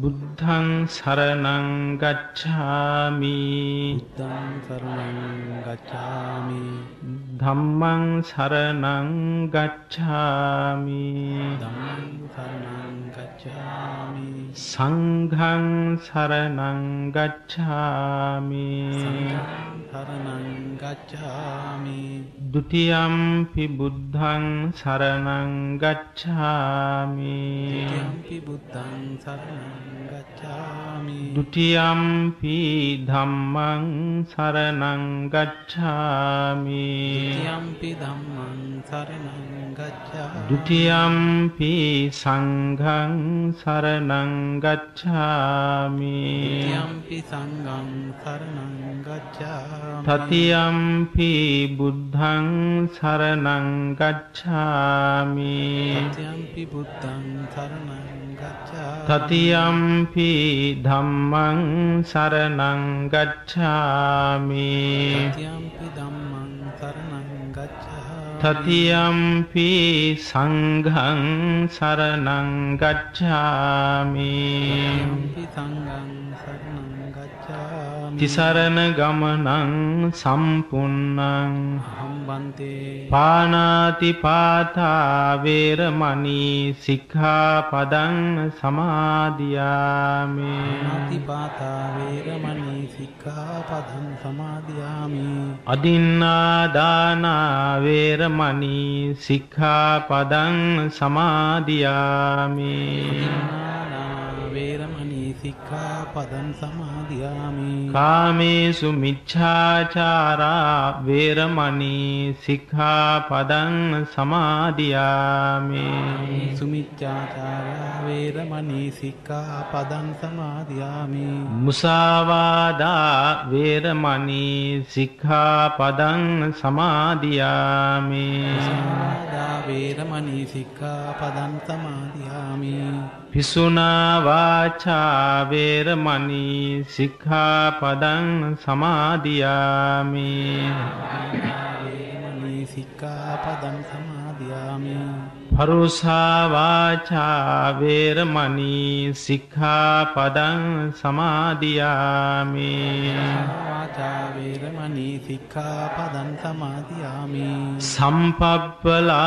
බුද්ධං සරණං ගච්ඡාමි බුද්ධං සරණං ගච්ඡාමි ධම්මං සරණං ගච්ඡාමි ධම්මං සරණං ගච්ඡාමි සංඝං සරණං ගච්ඡාමි සංඝං සරණං ගච්ඡාමි ဒ ුතියම්පි බුද්ධං සරණං ගච්ඡාමි ဒ ුතියම්පි බුද්ධං සරණං ගච්ඡාමි ဒ ුතියම්පි ධම්මං සරණං ගච්ඡාමි ဒ ුතියම්පි ධම්මං සරණං ගච්ඡාමි ဒ ුතියම්පි සංඝං සරණං ගච්ඡාමි ဒ ුතියම්පි සංඝං සරණං ගච්ඡාමි තතියම්පි බුද්ධං සරණං ගච්ඡාමි ဒ ුතියම්පි බුද්ධං සරණං ගච්ඡාමි තතියම්පි ධම්මං සරණං ගච්ඡාමි ဒ ුතියම්පි ධම්මං සරණං ගච්ඡාමි තතියම්පි සංඝං සරණං ගච්ඡාමි ဒ ුතියම්පි සංඝං සරණං ගච්ඡාමි තිසරණ ගමනං සම්පුන්නං අහම්බන්තේ පානාති පාතා වේරමණී සික්ඛාපදං සමාදියාමි අතිපාතා වේරමණී සික්ඛාපදං සමාදියාමි අදින්නා දාන වේරමණී සික්ඛාපදං සමාදියාමි අදින්නාදාන වේරමණී සික්ඛාපදං සමාදියාමි කාමේසු මිච්ඡාචාරා වේරමණී සික්ඛාපදං සමාදියාමි සුමිච්ඡාචාරා වේරමණී සික්ඛාපදං සමාදියාමි මුසාවාදා වේරමණී සික්ඛාපදං සමාදියාමි සාදා වේරමණී සික්ඛාපදං සමාදියාමි පිසුනා වාචා වේරමණී සික්ඛාපදං සමාදියාමි වේරමණී සික්ඛාපදං සමාදියාමි පරුසා වාචා වේරමණී සික්ඛාපදං සමාදියාමි වාචා වේරමණී සික්ඛාපදං සමාදියාමි සම්පප්පලාපා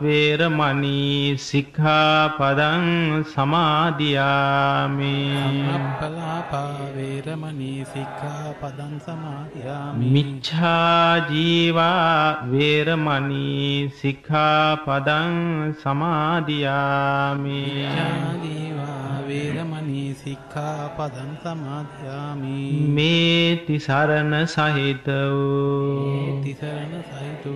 වේරමණී සික්ඛාපදං සමාදියාමි සම්පප්පලාපා වේරමණී සික්ඛාපදං සමාදියාමි මිච්ඡා ජීවා වේරමණී සික්ඛාපදං සමාදියාමි ඡාදීවා වේරමණී සික්ඛාපදං සමාදියාමි මේ තිසරණ සහිත වූ තිසරණ සහිත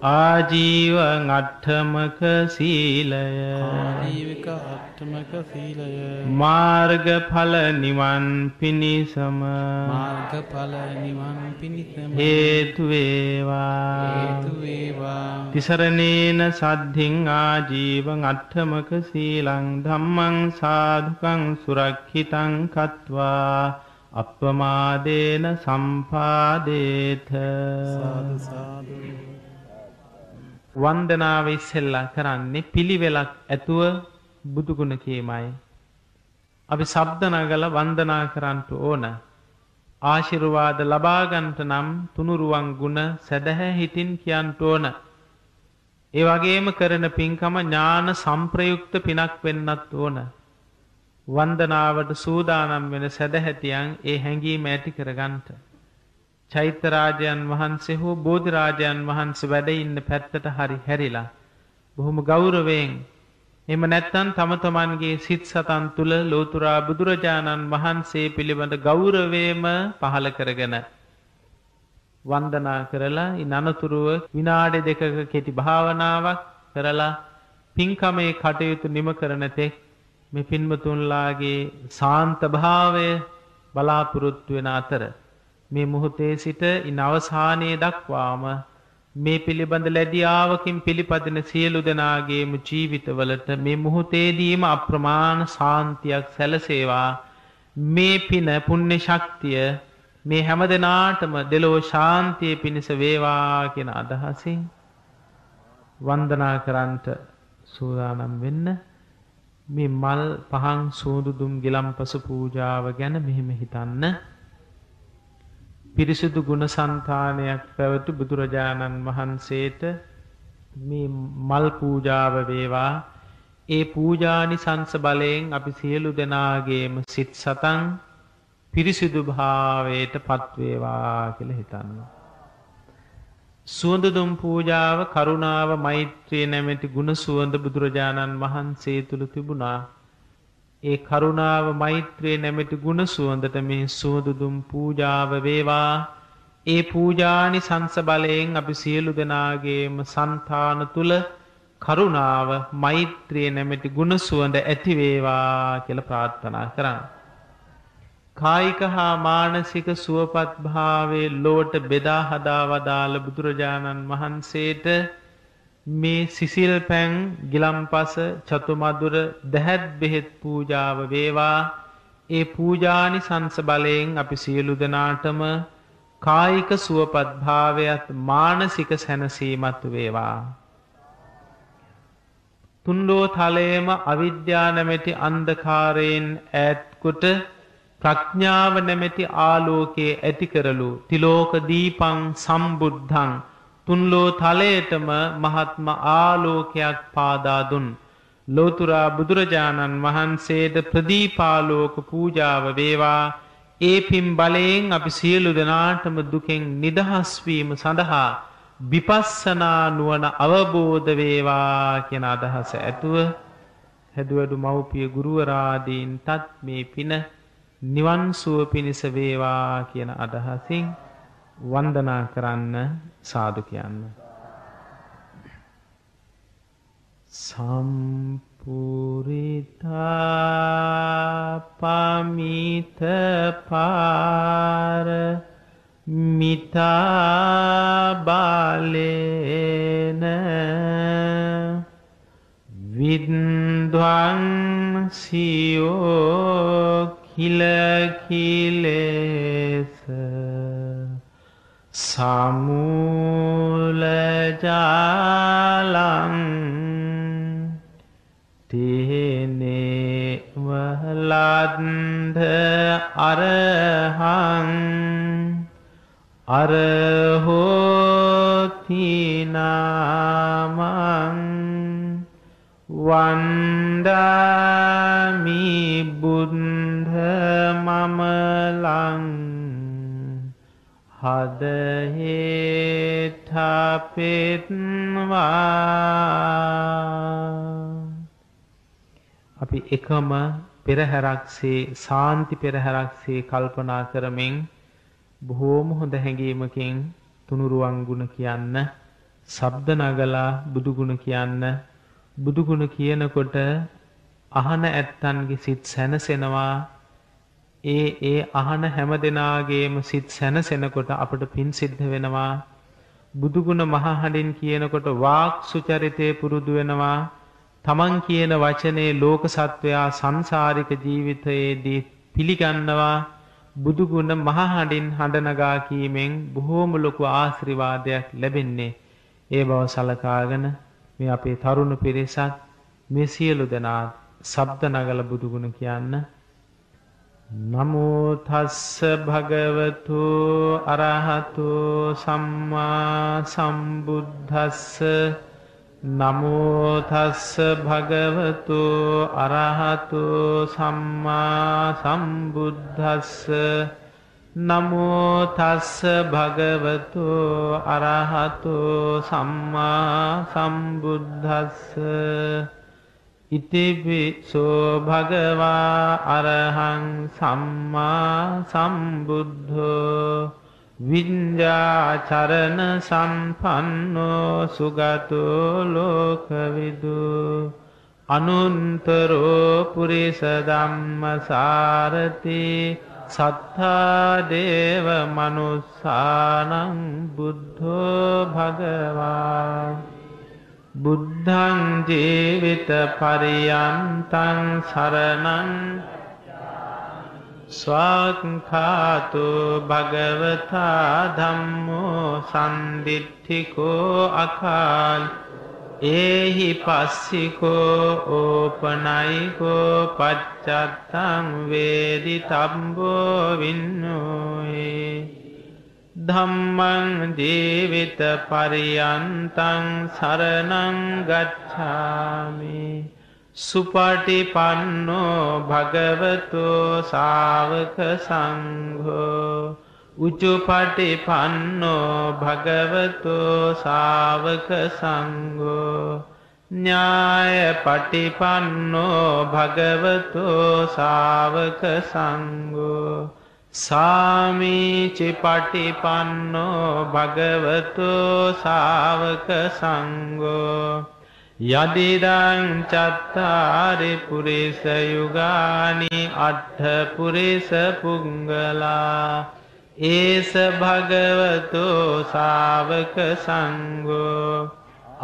ආජීව අට්ඨමක සීලය ආජීවක අට්ඨමක සීලය මාර්ගඵල නිවන් පිණිසම මාර්ගඵල නිවන් පිණිසම හේතු වේවා හේතු වේවා තිසරණේන සද්ධින් ආජීවං අට්ඨමක සීලං ධම්මං සාධුකං සුරක්ෂිතං කତ୍වා අප්පමාදේන සම්පාදේත සාදු සාදු වන්දනාව ඉස්සෙල්ලා කරන්නේ පිළිවෙලක් ඇතුව බුදු ගුණ කීමයි. අපි ශබ්ද නගලා වන්දනා කරන්න ඕන. ආශිර්වාද ලබා ගන්නට නම් තුනුරුවන් ගුණ සදහැ හිතින් කියන්න ඕන. ඒ වගේම කරන පින්කම ඥාන සම්ප්‍රයුක්ත පිනක් වෙන්නත් ඕන. වන්දනාවට සූදානම් වෙන සදහැතියන් ඒ හැඟීම ඇති කරගන්නට. චෛත්‍ය රාජයන් වහන්සේ හෝ බෝධි රාජයන් වහන්සේ වැඩ ඉන්න පැත්තට හරි හැරිලා බොහොම ගෞරවයෙන් එහෙම නැත්නම් තම තමන්ගේ සිත් සතන් තුල ලෝතුරා බුදුරජාණන් වහන්සේ පිළිබඳ ගෞරවයම පහළ කරගෙන වන්දනා කරලා ඉන් අනතුරුව විනාඩි දෙකක කෙටි භාවනාවක් කරලා පින්කමේ කටයුතු නිම කරන තෙක් මේ පින්වතුන්ලාගේ සාන්ත භාවය බලාපොරොත්තු වෙන අතර මේ මොහොතේ සිට ඉන් අවසානයේ දක්වාම මේ පිළිබඳ ලැබියාවකින් පිළිපදින සියලු දෙනාගේම ජීවිතවලට මේ මොහොතේදීම අප්‍රමාණ ශාන්තියක් සැලසේවා. මේ පින පුණ්‍ය ශක්තිය මේ හැම දිනාටම දෙලෝ ශාන්තිය පිණිස වේවා කියන අදහසින් වන්දනා කරන්ට සූදානම් වෙන්න. මේ මල් පහන් සූදු දුම් ගිලම්පස පූජාව ගැන මෙහෙම හිතන්න. පිරිසිදු ගුණ సంతානයක් පැවතු බුදුරජාණන් වහන්සේට මේ මල් පූජාව වේවා. ඒ පූජානිසංස බලයෙන් අපි සියලු දෙනාගේම සිත් සතන් පිරිසිදු භාවයට පත් වේවා කියලා හිතන්න. සුවඳ දුම් පූජාව කරුණාව මෛත්‍රිය නැමැති ගුණ සුවඳ බුදුරජාණන් වහන්සේ තුල තිබුණා. ඒ කරුණාව මෛත්‍රිය නැමැති ගුණ සුවඳට මේ සුවඳ දුම් පූජාව වේවා. ඒ පූජානිසංස බලයෙන් අපි සියලු දෙනාගේම సంతාන තුල කරුණාව මෛත්‍රිය නැමැති ගුණ සුවඳ ඇති වේවා කියලා ප්‍රාර්ථනා කරන්න. කායික හා මානසික සුවපත් භාවයේ ලෝට බෙදා හදා වදාළ බුදුරජාණන් වහන්සේට මේ සිසිල් පැන් ගිලම්පස චතුමදුර දැහැත් බෙහෙත් පූජාව වේවා. ඒ පූජානිසංස බලයෙන් අපි සියලු දෙනාටම කායික සුවපත් භාවයත් මානසික සැනසීමත් වේවා. තුන්ලෝ තලයේම අවිද්‍යා නැමැති අන්ධකාරයෙන් ඈත් කොට ප්‍රඥාව නැමැති ආලෝකයේ ඇති කරලු තිලෝක දීපං සම්බුද්ධං තුන්ලෝ තලයටම මහත්ම ආලෝකයක් පාදා දුන් ලෝතුරා බුදුරජාණන් වහන්සේට ප්‍රදීපාලෝක පූජාව වේවා. ඒ පින් බලයෙන් අපි සියලු දෙනාටම දුකෙන් නිදහස් වීම සඳහා විපස්සනා නුවණ අවබෝධ වේවා කියන අදහස ඇතුව හැදුවඩු මව්පිය ගුරුවරාදීන්ටත් මේ පින නිවන් සුව පිණිස වේවා කියන අදහසින් වන්දනා කරන්න සාදු කියන්න. සම්පූරිතා පමිත පාර මිතා බාලේන විද්වං සියෝ කිලකිලේස සමූලජාලං තේනේ වලන්ධ අරහං අරහෝතිනාමං වන්දාමි බුද්ධ මමලං හදහෙටපෙත්වා. අපි එකම පෙරහැරක්සේ සාන්ති පෙරහැරක්සේ කල්පනා කරමින් බොහෝම හොඳ හැඟීමකින් තුනුරුවන් ගුණ කියන්න, ශබ්ද නගලා බුදු ගුණ කියන්න. බුදු ගුණ කියනකොට අහන ඇත්තන්ගේ සිත් සැනසෙනවා. ඒ අහන හැම දෙනාගේම සිත් සැනසෙනකොට අපට පින් සිද්ධ වෙනවා. බුදු ගුණ මහ හඬින් කියනකොට වාක් සුචරිතේ පුරුදු වෙනවා. තමන් කියන වචනේ ලෝක සත්වයා සංසාරික ජීවිතයේදී පිළිගන්නවා. බුදු ගුණ මහ හඬින් හඬ නගා කීමෙන් බොහෝම ලොකු ආශිර්වාදයක් ලැබෙන්නේ. ඒ බව සලකාගෙන මේ අපේ තරුණ පිරිසත් මේ සියලු දෙනා ශබ්ද නගල බුදු ගුණ කියන්න. නමෝ තස්ස භගවතු අරහතු සම්මා සම්බුද්දස්ස නමෝ තස්ස භගවතු අරහතු සම්මා සම්බුද්දස්ස නමෝ තස්ස භගවතු අරහතු සම්මා සම්බුද්දස්ස ඉතිපිසෝ භගවා අරහං සම්මා සම්බුද්ධෝ විඤ්ඤාචරණ සම්පන්නෝ සුගතෝ ලෝකවිදු අනුන්තරෝ පුරිස ධම්මසාරති සත්තා දේව මනුස්සානං බුද්ධෝ භගවා බුද්ධං ජීවිත පරියන්තං සරණං ස්වාක්ඛාතු භගවතා ධම්මෝ සම්දිට්ඨිකෝ අකාල් ඒහි පස්සිකෝ ඕපනයිකෝ පච්චත්තං වේදි තබ්බෝ වින්නෝයේ ධම්මං ජීවිත පරියන්තං සරණං ගච්ඡාමි සුපටිපන්නෝ භගවතෝ ශාවක සංඝෝ උචුපටිපන්නෝ භගවතෝ ශාවක සංඝෝ ඥායපටිපන්නෝ භගවතෝ ශාවක සංඝෝ සාමීචි පටිපන්නෝ භගවතෝ ශාවක සංඝෝ යදිදං චත්තාරි පුරිස යුගානි අට්ඨ පුරිස පුංගලා ඒස භගවතෝ ශාවක සංඝෝ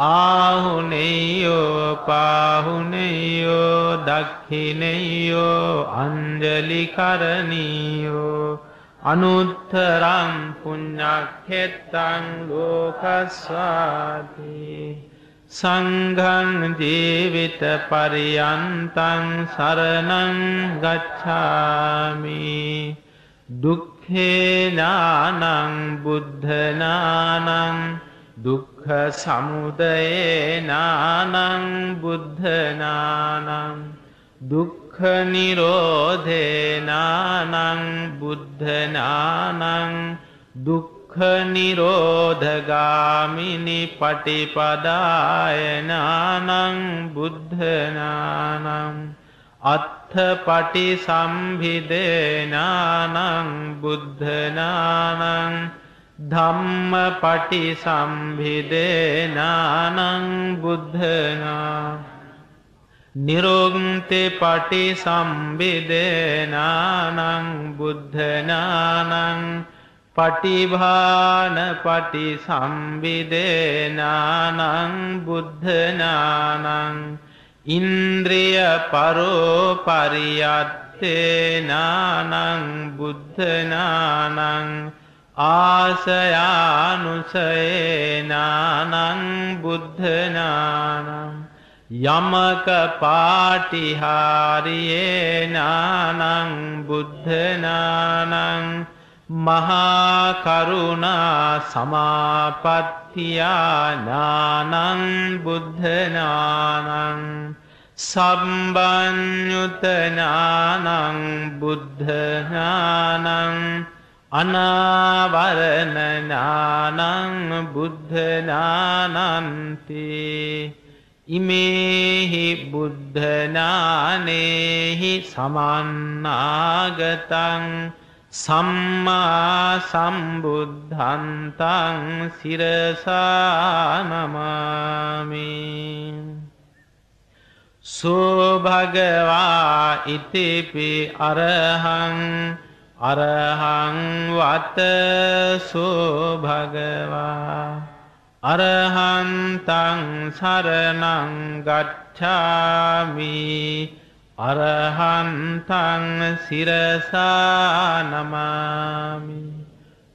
ආහුනේයෝ පාහුනේයෝ දක්ඛිනේයෝ අංජලි කරණීයෝ අනුත්තරං පුඤ්ඤක්ඛෙත්තං ලෝකස්සාති සංඝං ජීවිත පරියන්තං සරණං ගච්ඡාමි දුක්ඛේ ඥානං බුද්ධ ඥානං දුක්ඛ සමුදය ඥානං බුද්ධ ඥානං දුක්ඛ නිරෝධේ ඥානං බුද්ධ ඥානං දුක්ඛ නිරෝධගාමිනී පටිපදාය ඥානං බුද්ධ ඥානං අත්ථපටි සම්භිදේ ඥානං බුද්ධ ඥානං ධම්මපටි සම්භිදේ ඥානං බුද්ධ ඥානං නිරෝග්ති පටි සම්භිදේ ඥානං බුද්ධ ඥානං පටිභාන පටි සම්භිදේ ඥානං බුද්ධ ඥානං ඉන්ද්‍රිය පරෝ පරියත්තේ ඥානං බුද්ධ ඥානං ආසයානුසයේ ඥානං බුද්ධ ඥානං යමක පාටිහාරියේ ඥානං බුද්ධ ඥානං මහා කරුණා සමාපත්තියා ඥානං බුද්ධ ඥානං සම්බන්්‍යුත ඥානං බුද්ධ ඥානං අනාවරණ ඥානං බුද්ධ ඥානන්ති ඉමේහි බුද්ධ ඥානේහි සමන්නාගතං සම්මා සම්බුද්ධන්තං සිරසා නමාමි සෝ භගවා ඉතිපි අරහං අරහං වත සෝ භගවා අරහන්තං සරණං ගච්ඡාමි අරහන්තං සිරසා නමාමි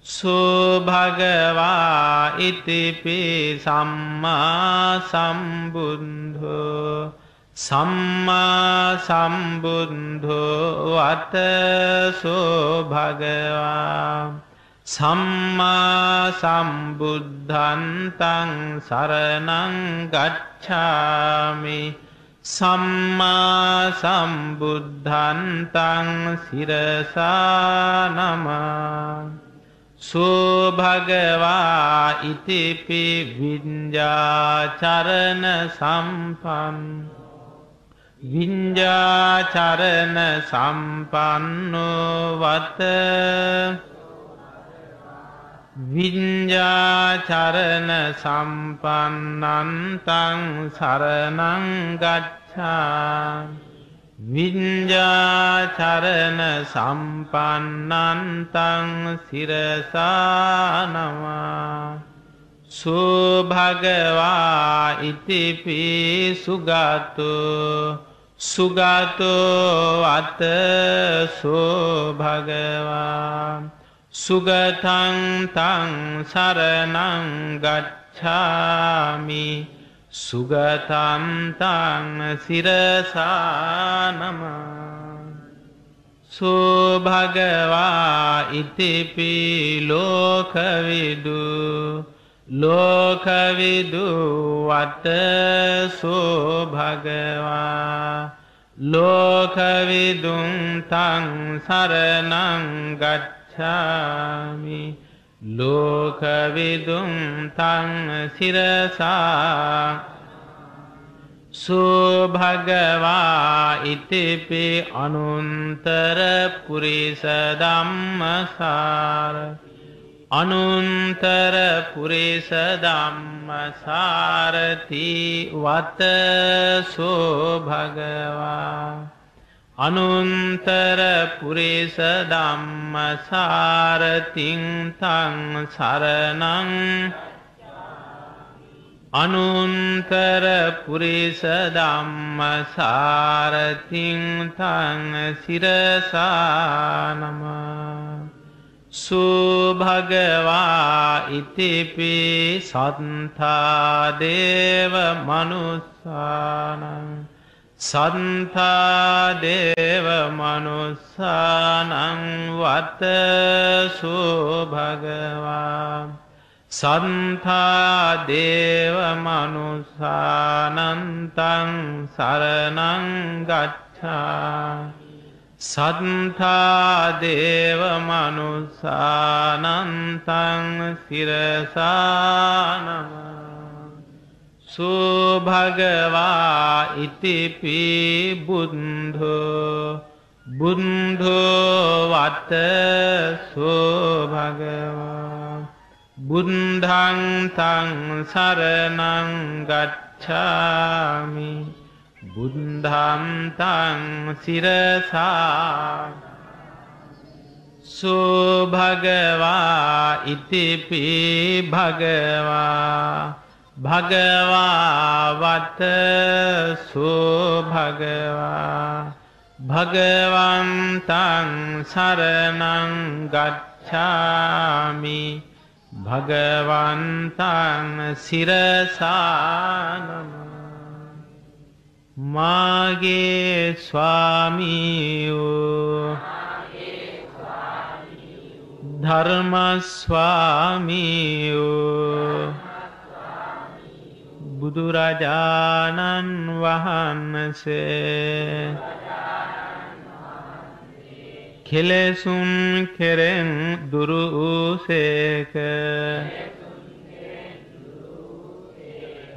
සෝ භගවා ඉතිපි සම්මා සම්බුද්ධෝ සම්මා සම්බුද්ධෝ වත සෝ භගවා සම්මා සම්බුද්ධන්තං සරණං ගච්ඡාමි සම්මා සම්බුද්ධන්තං සිරසා නමාමි සෝ භගවා ඉතිපි විඤ්ඤාචරණ සම්පන්න විඤ්ඤාචරණ සම්පන්නෝ වත විඤ්ඤාචරණ සම්පන්නන්තං සරණං ගච්ඡාමි විඤ්ඤාචරණ සම්පන්නන්තං සිරසා නමාමි සෝ භගවා ඉතිපි සුගතෝ සුගතෝ අත සෝ භගවා සුගතං තං සරණං ගච්ඡාමි සුගතන්තං සිරසානම සෝ භගවා ඉතිපි ලෝකවිදු වත සෝ භගවා ලෝකවිදුං තං සරණං ගච්ඡාමි ලෝකවිදුං තං සිරසා සෝ භගවා ඉතිපි අනුන්තර පුරිස ධම්මසාර අනුන්තර පුරිස ධම්මසාරති වත සෝ භගවා අනුන්තර පුරිස ධම්මසාරතිං තං සරණං අනුන්තර පුරිස ධම්මසාරතිං තං සිරසානම සෝ භගවා ඉතිපි සත්තා දේව මනුස්සානං සත්තා දේව මනුස්සානං වත සෝ භගවා සත්තා දේව මනුස්සානන්තං සරණං ගච්ඡාමි සත්තා දේව මනුස්සානන්තං සිරසානම සෝ භගවා ඉතිපි බුද්ධෝ වත සෝ භගවා බුද්ධං තං සරණං ගච්ඡාමි බුද්ධං තං සිරසා සෝ භගවා ඉතිපි භගවා වත සෝ භගවා භගවන්තං සරණං ගච්ඡාමි භගවන්තං සිරසානම මාගේ ස්වාමියෝ ධර්ම ස්වාමියෝ බුදුරජාණන් වහන්සේ කෙලෙසුන් කෙරෙන් දුරු වූසේක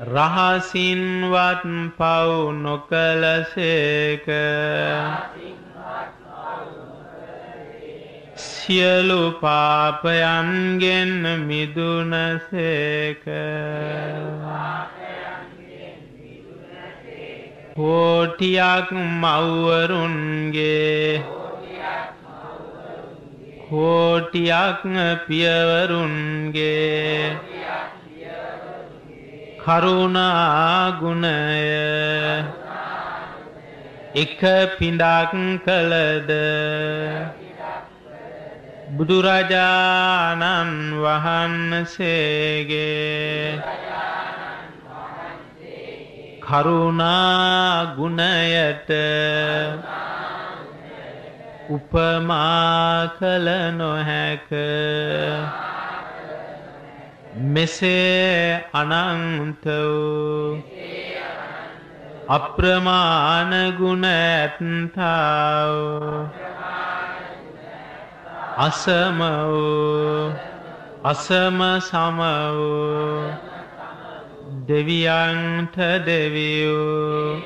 රහසින්වත් පව් නොකලසේක සියලු පාපයන්ගෙන් මිදුනසේක කෝටියක් මව්වරුන්ගේ කෝටියක් පියවරුන්ගේ කරුණා ගුණය එක පිඬක් කළද බුදුරජාණන් වහන්සේගේ කරුණා ගුණයට උපමා කළ නොහැක මෙසේ අනන්ත වූ අප්‍රමාණ ගුණ ඇත්තා වූ අසම වූ අසම සම වූ දෙවියන්ට දෙවියෝ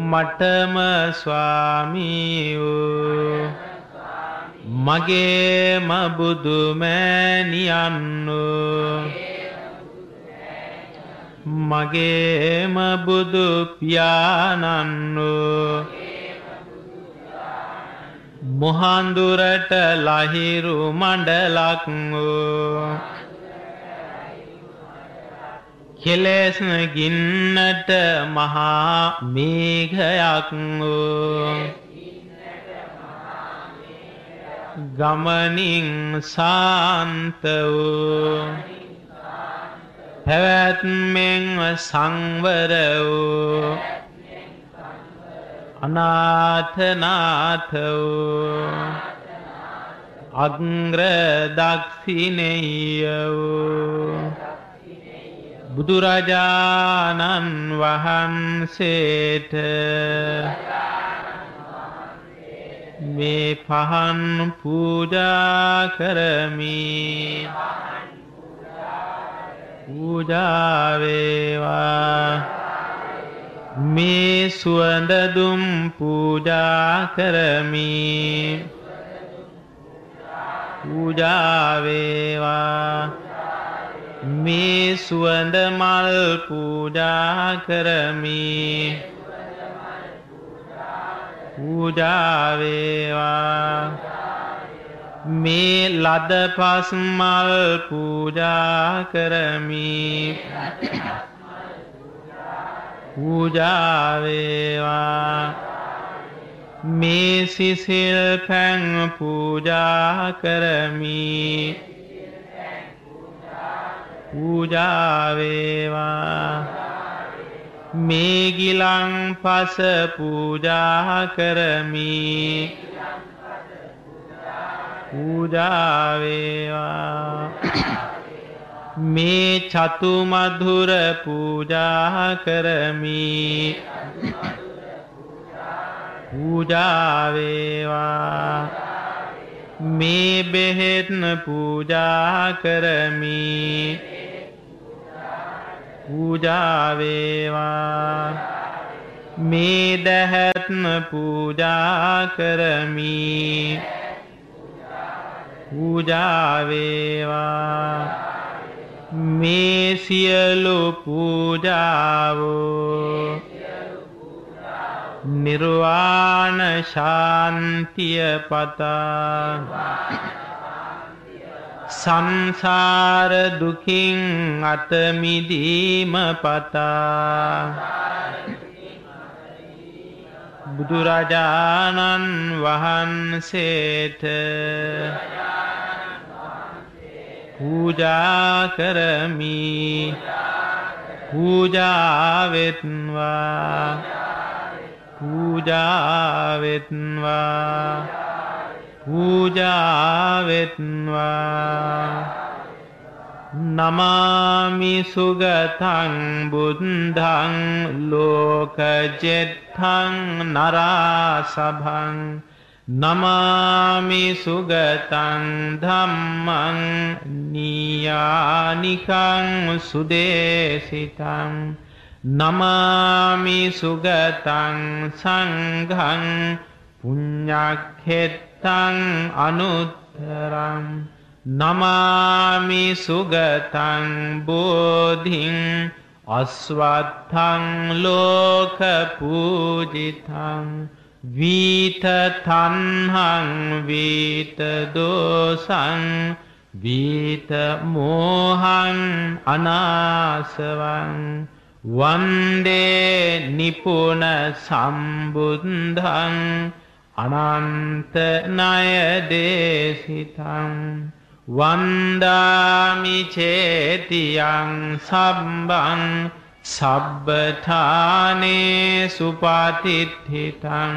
මටම ස්වාමී වූ මගේම බුදුමෑණියන්නු මගේම බුදු පියාණන්නු මුහඳුරට ලහිරු මණ්ඩලක් වූ කෙලෙස් ගින්නට මහා මේඝයක් වූ ගමනින් සාන්ත වූ පැවැත්මෙන් සංවර වූ අනාථනාථ වූ අග්‍ර දක්ෂිණේය වූ බුදුරජාණන් වහන්සේට මේ පහන් පූජා කරමි. පූජා වේවා. මේ සුවඳ දුම් පූජා කරමි. පූජා වේවා. මේ සුවඳ මල් පූජා කරමි. පූජා වේවා. මේ ලද පස් මල් පූජා කරමි. පූජා වේවා. මේ සිසිල් පැන් පූජා කරමි. පූජා වේවා. මේ ගිලන් පස පූජා කරමි. පූජා වේවා. මේ චතු මధుර පූජා කරමි. පූජා වේවා. මේ බෙහෙත් පූජා කරමි. පූජා වේවා. මේ දහත් පූජා කරමි. පූජා වේවා. මේ සියලු පූජාවෝ නිර්වාණ ශාන්තිය පතා සංසාර දුකින් අත මිදීම පතා බුදුරජාණන් වහන්සේට පූජා කරමි. පූජා වෙත්වා. පූජා වෙත්වා. පූජා වෙත්වා. නමාමි සුගතං බුද්ධං ලෝකජෙත්තං නරාසභං. නමාමි සුගතං ධම්මං නීයානිකං සුදේසිතං. නමාමි සුගතං සංඝං පුඤ්ඤක්ඛෙත්තං අනුත්තරං. නමාමි සුගතං බෝධිං අස්වත්ථං ලෝක පූජිතං. වීත තණ්හං වීත දෝසං වීත මෝහං අනාසවං. වන්දේ නිපුන සම්බුද්ධං අනන්ත ණය දේශිතං. වන්දාමි චේතියං සබ්බං සබ්බඨානේ සුපතිට්ඨිතං.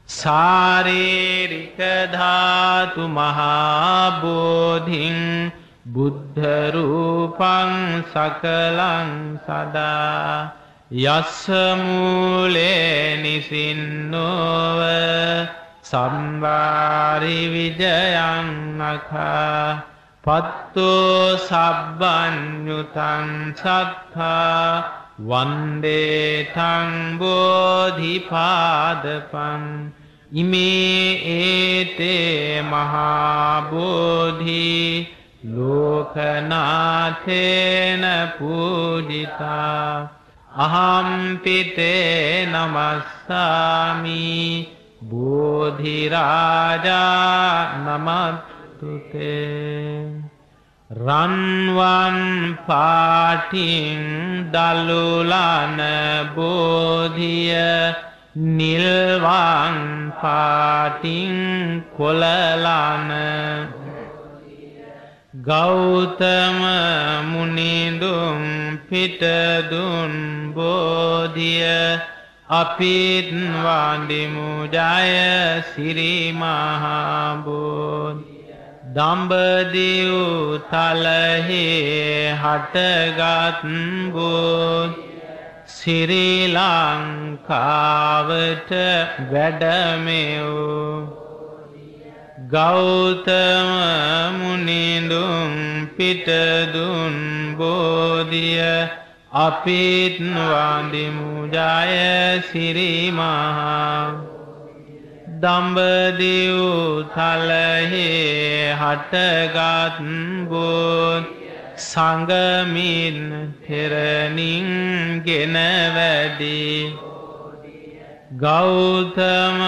සාරීරික ධාතු මහා බෝධින් බුද්ධ රූපං සකලං සදා. යස්ස මූලේ නිසින්නෝව සම්වාරි විජයං අඛා. පත්තෝ සබ්බඤ්ඤුතං සත්තා වන්දේ තං බෝධිපාදපං. ඉමේ ඒතේ මහා බෝධි ලෝකනාථේන පූජිතා. අහම්පිතේ නමස්සාමි බෝධි රාජා නමස්තුතේ. රන්වන් පාටින් දලුලන බෝධිය නිල්වන් පාටින් කොළලන ගෞතම මුනිඳුන් පිටදුන් බෝධිය අපිත් වන්දිමු ජය සිරි මහා බෝධිය දඹදිව් තලෙහි හටගත් බෝධිය ශ්‍රී ලංකාවට වැඩමෙව් ගෞතම මුනිඳුන් පිටදුන් බෝධිය අපිත් වන්දිමු ජය සිරි මහා දඹදිව් තලෙහි හටගත් බෝධිය සංගමින් තෙරණින් ගෙන වැඩි ගෞතම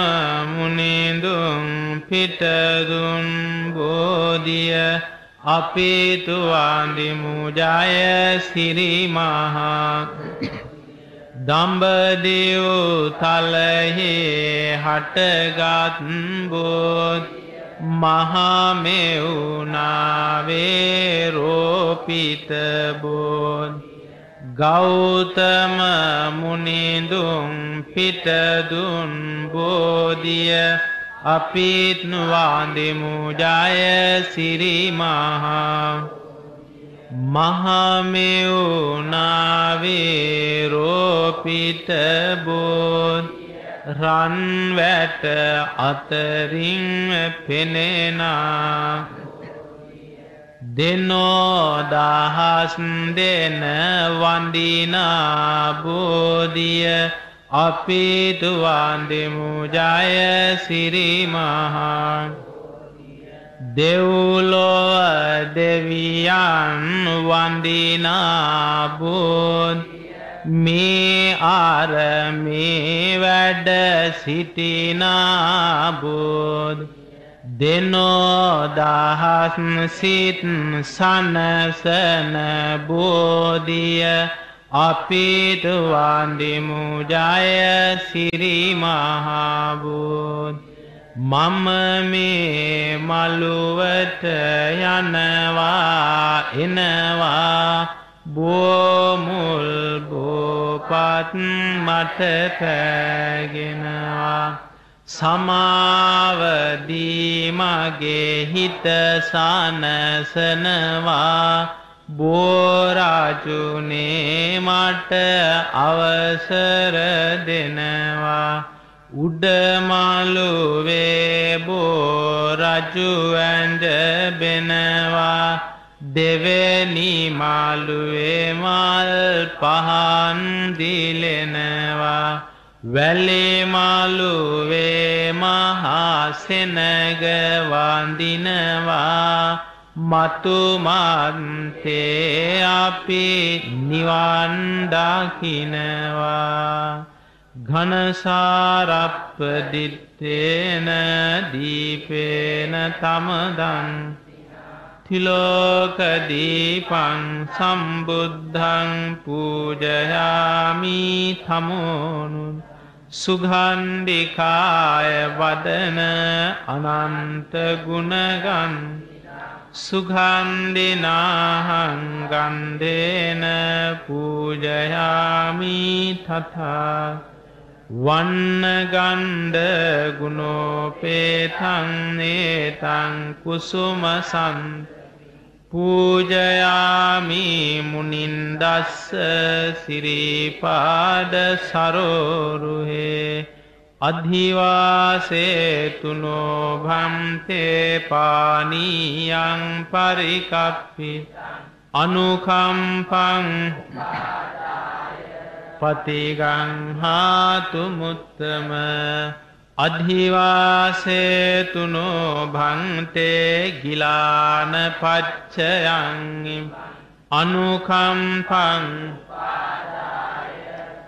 මුනිඳුන් පිටදුන් බෝධිය අපිත් වන්දිමු ජය සිරි මහා දඹදිව් තලෙහි හටගත් බෝධිය මහමෙවුනාවේ රෝපිත බෝධිය ගෞතම මුනිඳුන් පිටදුන් බෝධිය අපිත් වන්දිමු ජය සිරි මහා මහමෙවුනාවේ රෝපිත බෝධිය රන් වැට අතරින් පෙනෙනා දෙනෝ දහස් දෙන වන්දිනා බෝධිය අපිත් වන්දිමු ජය සිරි මහා දෙව්ලොව දෙවියන් වන්දිනා බෝධිය මේ ආරමේ වැඩ සිටිනා බෝධිය දෙනෝ දහස් සිත් සනසන බෝධිය අපිත් වන්දිමු ජය සිරි මහා බෝධිය මම මේ මළුවට යනවා එනවා බෝමුල් බෝපත් මට පැගෙනවා සමාවදී මගේ හිත සනසනවා බෝරාජුනේ මට අවසර දෙනවා උඩමළුවේ බෝරජු ඇඳ බෙනවා දෙවැනි මාළුවේ මල් පහන් දිලෙනවා වැලි මාළුවේ මහා සෙනග වන්දිනවා මතු මන්තේ අපි නිවන් දකිනවා ඝනසාරප්පදිත්තේන දීපේන තමදං තිලෝකදීපං සම්බුද්ධං පූජයාමි තමෝනු සුගන්ධිකාය වදන අනන්ත ගුණගන් සුගන්ධිනාහං ගන්ධේන පූජයාමි තථා වන්න ගන්ධ ගුණෝපේතං නේතං කුසුමසං පූජයාමි මුනින්දස්ස සිරිපාද සරෝරුහේ අධිවාසේතුනෝ භන්තේ පානීයං පරිකප්පි අනුකම්පං පතිගං හාතු මුත්තම අධිවාසේතුනෝ භන්තේ ගිලාන පච්චයං අනුකම්පං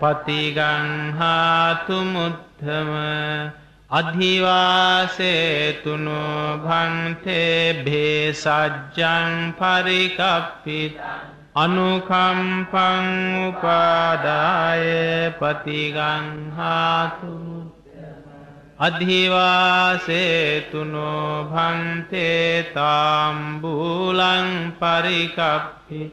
පතිගං හාතු මුත්තම අධිවාසේතුනෝ භන්තේ භේසජ්ජං පරිකප්පිත අනුකම්පං උපාදාය පතිගං හාතු අධිවාසේතුනෝ භන්තේ තාම්බූලං පරිකප්පි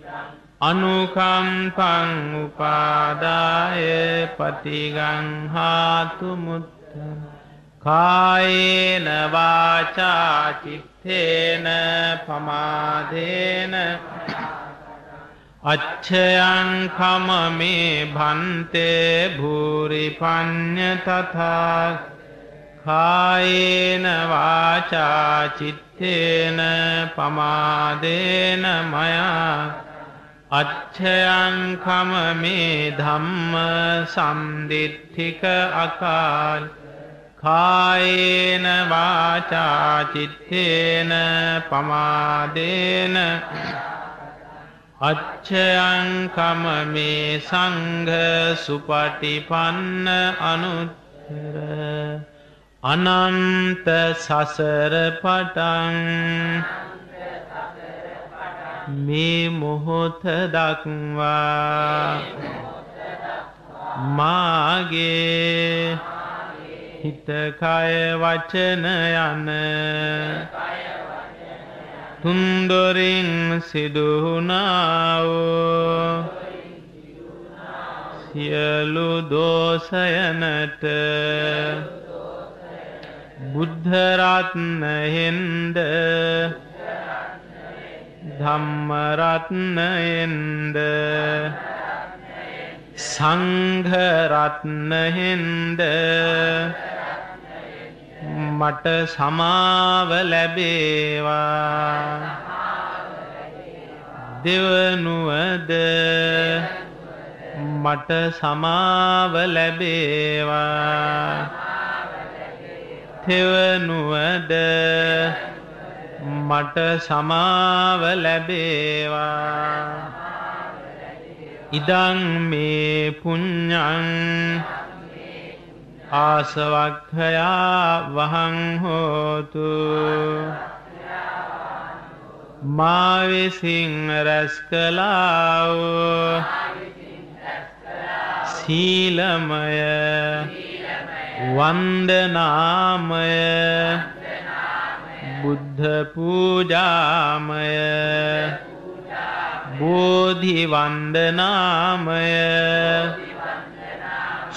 අනුකම්පං උපාදාය පටිගං හාතු මුත්තං කායේන වාචා චිත්තේන පමාදේන අච්ඡයං කමමේ භන්තේ භූරි පඤ්ඤ තථා කායේන වාචා චිත්තේන පමාදේන මයා අච්ඡයං කමමේ ධම්ම සම්දිත්තික අකාල කායේන වාචා චිත්තේන පමාදේන අච්ඡයං කමමේ සංඝ සුපටිපන්න අනුත්තර අනන්ත සසර පටන් මේ මොහොත දක්වා මාගේ හිත කය වචන යන තුන්දොරින් සිදුනා වූ සියලු දෝෂයනට බුද්ධ රත්නයෙන්ද ධම්ම රත්නයෙන්ද සංඝ රත්නයෙන්ද මට සමාව ලැබේවා දෙවනුවද මට සමාව ලැබේවා තෙවනුවද මට සමාව ලැබේවා ඉදං මේ පුඤ්ඤං ආසවක්ඛයා වහං හෝතු මා විසින් රැස් කළා වූ සීලමය වන්දනාමය බුද්ධ පූජාමය බෝධි වන්දනාමය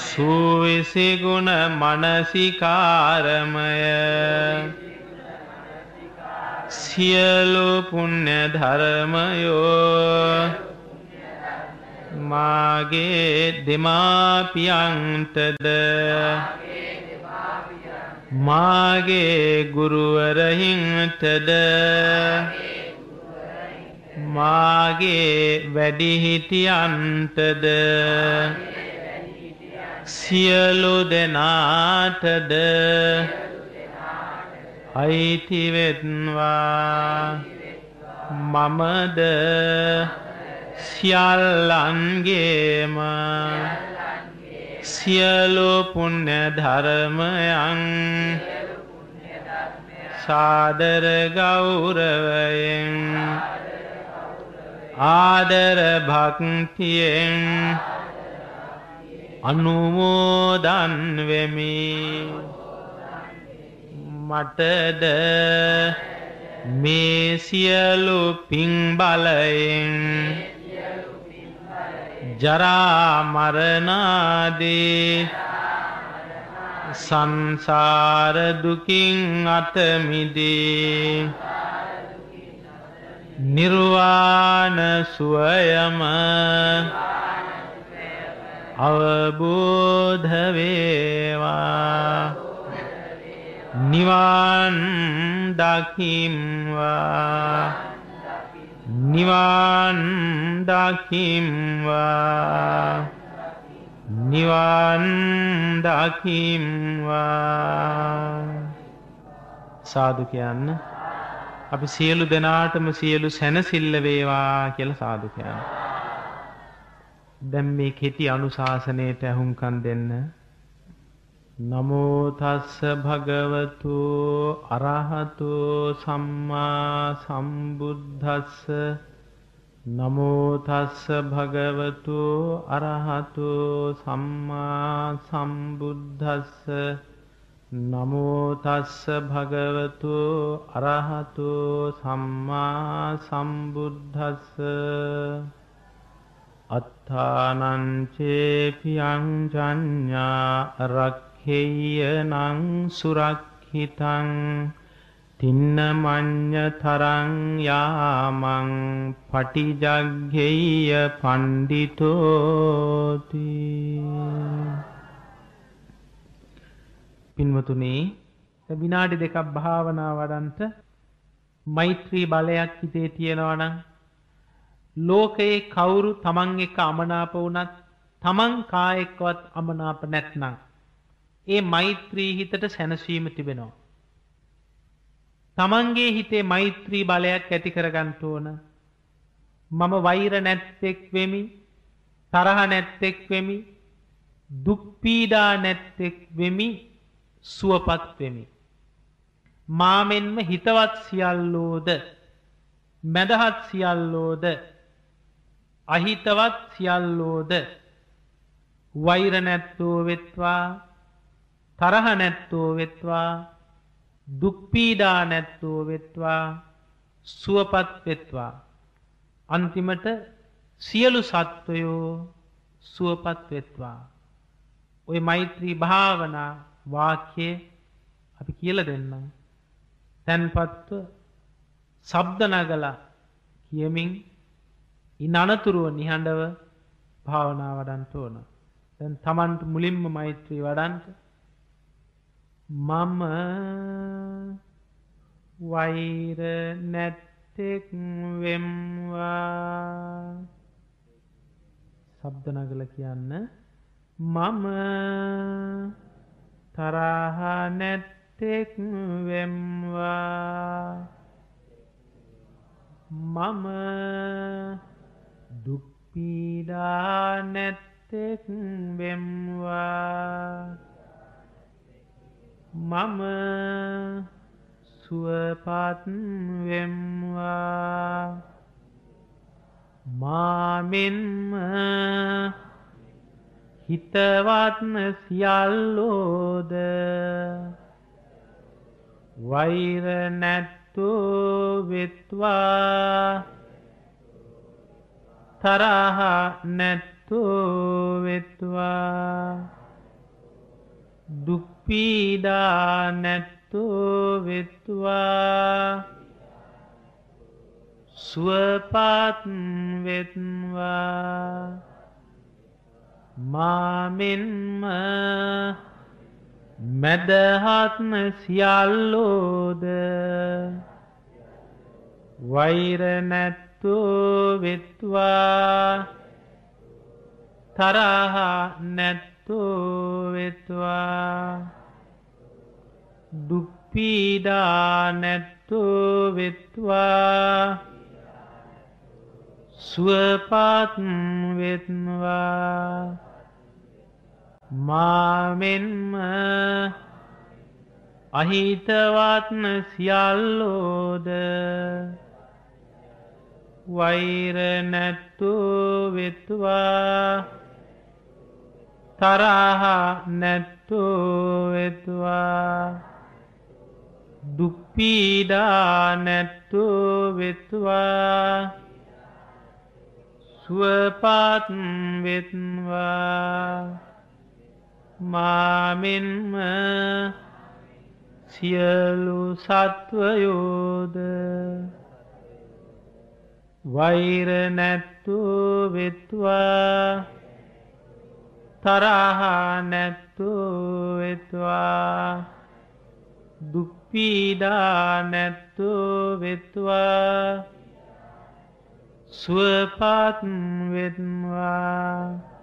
සුවිසි ගුණ මනසිකාරමය සියලු පුණ්‍ය ධර්මයෝ මාගේ දෙමාපියන්ටද මාගේ ගුරුවරහින්ටද මාගේ වැඩිහිටියන්ටද සියලු දෙනාටද අයිතිවෙත්වා මමද සියල්ලන්ගේම සියලු පුණ්‍ය ධර්මයන් සාදර ගෞරවයෙන් ආදර භක්තියෙන් අනුමෝදන් වෙමි මටද මේ සියලු පින් බලයෙන් ජරා මරණාදී සංසාර දුකින් අත මිදී නිර්වාණ සුවයම අවබෝධ වේවා නිවන් දකිම්වා නිවන් දකිම්වා නිවන් දකිම්වා සාදු කියන්න අපි සියලු දෙනාටම සියලු සැනසෙල්ල වේවා කියලා සාදු කියන්න දැන් මේ කෙටි අනුශාසනයට ඇහුම්කන් දෙන්න නමෝ තස්ස භගවතු අරහතු සම්මා සම්බුද්දස්ස නමෝ තස්ස භගවතු අරහතු සම්මා සම්බුද්දස්ස නමෝ තස්ස භගවතු අරහතෝ සම්මා සම්බුද්දස්ස අත්තානං චේපියං ජඤ්ඤා රක්ඛේයනං සුරක්ඛිතං තින්න මඤ්ඤ තරං යාමං පටිජග්ගේය පණ්ඩිතෝති. පින්වතුනි, විනාඩි දෙකක් භාවනා වඩන්ට මෛත්‍රී බලයක් හිතේ තියෙනවා නම් ලෝකයේ කවුරු තමන් එක්ක අමනාප වුණත් තමන් කායෙක්වත් අමනාප නැත්නම් ඒ මෛත්‍රී හිතට සැනසීම තිබෙනවා. තමන්ගේ හිතේ මෛත්‍රී බලයක් ඇති කරගන්න ඕන. මම වෛර නැත්තෙක් වෙමි, තරහ නැත්තෙක් වෙමි, දුක් පීඩා නැත්තෙක් වෙමි, සුවපත් වෙමි. මාමෙන්ම හිතවත් සියල්ලෝද මැදහත් සියල්ලෝද අහිතවත් සියල්ලෝද වෛර නැත්තෝ වෙත්වා, තරහ නැත්තෝ වෙත්වා, දුක් පීඩා නැත්තෝ වෙත්වා, සුවපත් වෙත්වා. අන්තිමට සියලු සත්වයෝ සුවපත් වෙත්වා. ඔය මෛත්‍රී භාවනා වාක්‍යය අපි කියලා දෙන්නම්. තැන්පත්ව ශබ්ද නගලා කියමින් ඉන් අනතුරුව නිහඬව භාවනා වඩන්න ඕන. දැන් Tamanට මුලින්ම මෛත්‍රී වඩන්න. මම වෛර නැත්තෙක් වෙම්වා. ශබ්ද නගලා කියන්න. මම තරහ නැත්තෙක් වෙම්වා. මම දුක් පීඩා නැත්තෙක් වෙම්වා. මම සුවපත් වෙම්වා. මාමෙන්ම හිතවත් සියල්ලෝද වෛර නැත්තෝ වෙත්වා, තරහ නැත්තෝ වෙත්වා, දුක් පීඩා නැත්තෝ වෙත්වා, සුවපත් වෙත්වා. මාමෙන්ම මැදහත්ම සියල්ලෝද වෛර නැත්තෝ වෙත්වා, තරහ නැත්තෝ වෙත්වා, දුක් පීඩා නැත්තෝ වෙත්වා, සුවපත් වෙත්වා. මාමෙන්ම අහිතවත් සියල්ලෝද වෛර නැත්තෝ වෙත්වා, තරහ නැත්තෝ වෙත්වා, දුක් පීඩා නැත්තෝ වෙත්වා, සුවපත් වෙත්වා. මාමෙන්ම සියලු සත්වයෝද වෛර නැත්තෝ වෙත්වා, තරහ නැත්තෝ වෙත්වා, දුක් පීඩා නැත්තෝ වෙත්වා, සුවපත් වෙත්වා.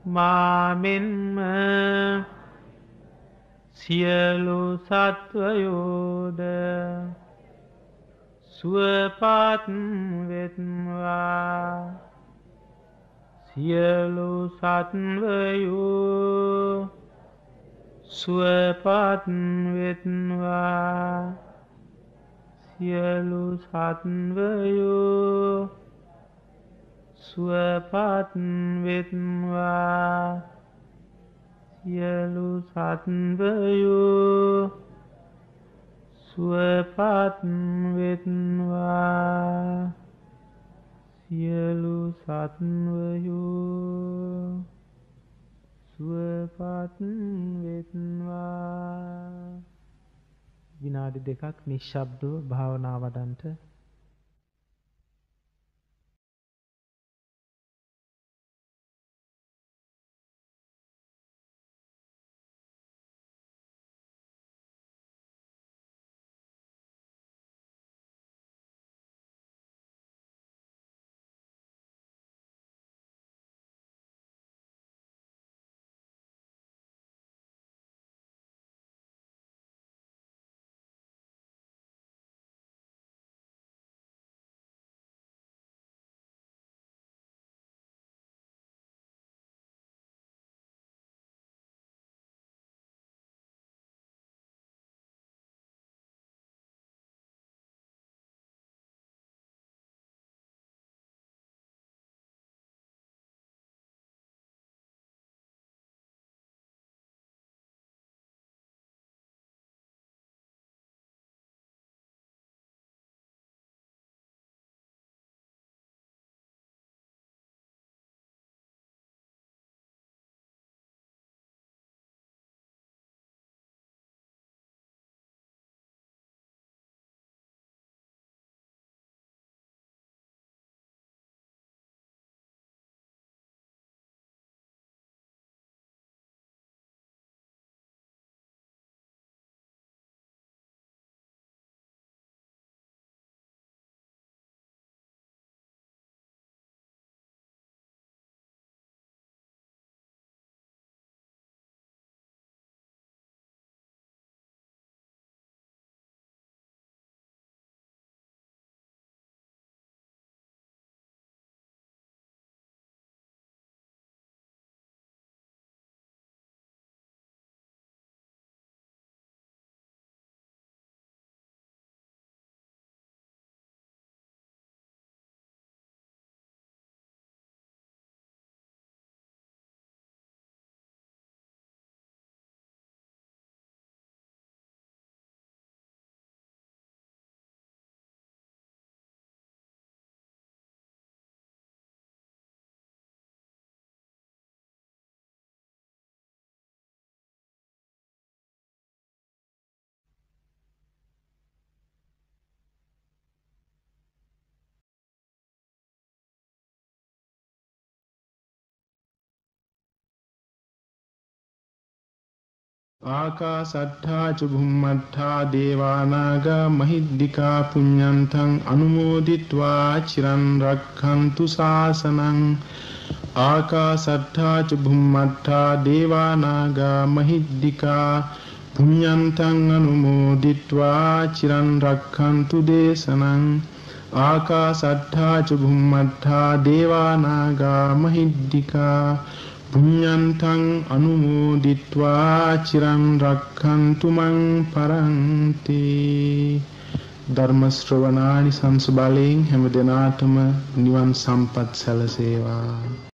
මාමෙන්ම සියලු සත්වයෝද සුවපත් වෙත්වා. සියලු සත්වයෝ සුවපත් වෙත්වා. සියලු සත්වයෝ සුවපත් වෙත්වා. සියලු සත්වයෝ සුවපත් වෙත්වා සියලු සත්වයෝ සුවපත් වෙත්වා විනාඩි 2ක් නිශ්ශබ්දව භාවනා වඩන්ට ආකාසට්ඨා ච භුම්මට්ඨා දේවානාගා මහිද්దికා පුඤ්ඤන්තං අනුමෝදිත්වා චිරන් රක්ඛන්තු ශාසනං ආකාසට්ඨා ච භුම්මට්ඨා දේවානාගා මහිද්దికා පුඤ්ඤන්තං අනුමෝදිත්වා චිරන් රක්ඛන්තු දේශනං ආකාසට්ඨා ච භුම්මට්ඨා දේවානාගා මහිද්దికා පුඤ්ඤන්තං අනුමෝදිත්වා චිරන් රක්ඛන්තු මං පරන්ති ධර්ම ශ්‍රවණානි සංස බලයෙන් හැම දිනාටම නිවන් සම්පත් සැලසේවා